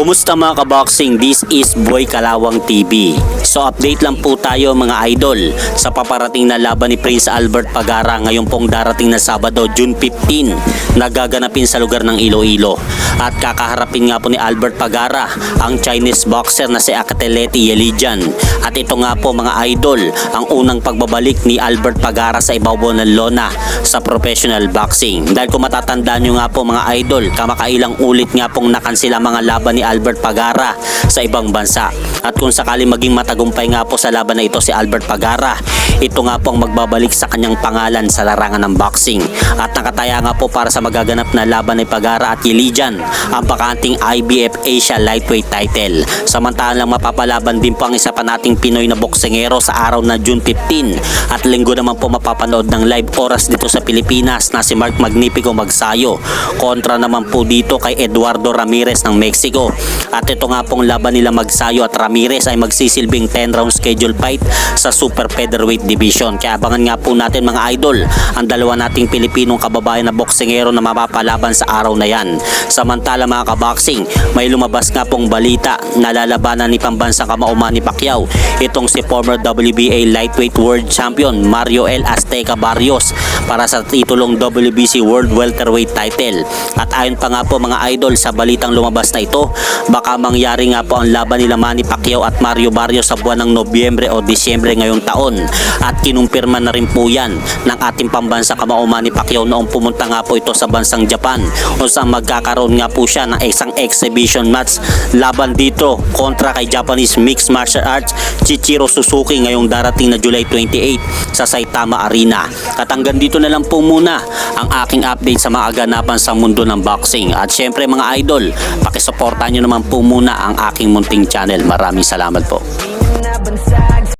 Kumusta mga kaboxing? This is Boy Kalawang TV. So update lang po tayo mga idol sa paparating na laban ni Prince Albert Pagara ngayong pong darating na Sabado, June 15, nagaganapin sa lugar ng Iloilo. At kakaharapin nga po ni Albert Pagara ang Chinese boxer na si Akateleti Yelijan. At ito nga po mga idol, ang unang pagbabalik ni Albert Pagara sa ibabaw ng lona sa professional boxing. Dahil kung matatandaan nyo nga po mga idol, kamakailang ulit nga pong nakansila mga laban ni Albert Pagara sa ibang bansa. At kung sakali maging matagumpay nga po sa laban na ito si Albert Pagara, ito nga po ang magbabalik sa kanyang pangalan sa larangan ng boxing. At nakataya nga po para sa magaganap na laban ni Pagara at Yelijan ang bakanting IBF Asia Lightweight title. Samantalang mapapalaban din po ang isa pa nating Pinoy na boksingero sa araw na June 15 at linggo naman po mapapanood ng live oras dito sa Pilipinas na si Mark Magnifico Magsayo kontra naman po dito kay Eduardo Ramirez ng Mexico. At ito nga pong laban nila Magsayo at Ramirez ay magsisilbing 10 round schedule fight sa super featherweight division. Kaya abangan nga po natin mga idol ang dalawa nating Pilipinong kababayan na boksingero na mapapalaban sa araw na yan. Samantala mga kaboxing, may lumabas nga pong balita na lalabanan ni pambansang kamauman ni Pacquiao itong si former WBA lightweight world champion Mario L. Azteca Barrios para sa titulong WBC World Welterweight title. At ayon pa nga po mga idol sa balitang lumabas na ito, baka mangyari nga po ang laban nila Manny Pacquiao at Mario Barrios sa buwan ng Nobyembre o Disyembre ngayong taon. At kinumpirma na rin po yan ng ating pambansa kamauman ni Pacquiao noong pumunta nga po ito sa bansang Japan kung saan magkakaroon nga po siya ng isang exhibition match laban dito kontra kay Japanese mixed martial arts Chichiro Suzuki ngayong darating na July 28 sa Saitama Arena. At hanggang dito na lang po muna ang aking update sa mga aganapan sa mundo ng boxing. At syempre mga idol, pakisuportahan nyo naman po muna ang aking munting channel. Maraming salamat po.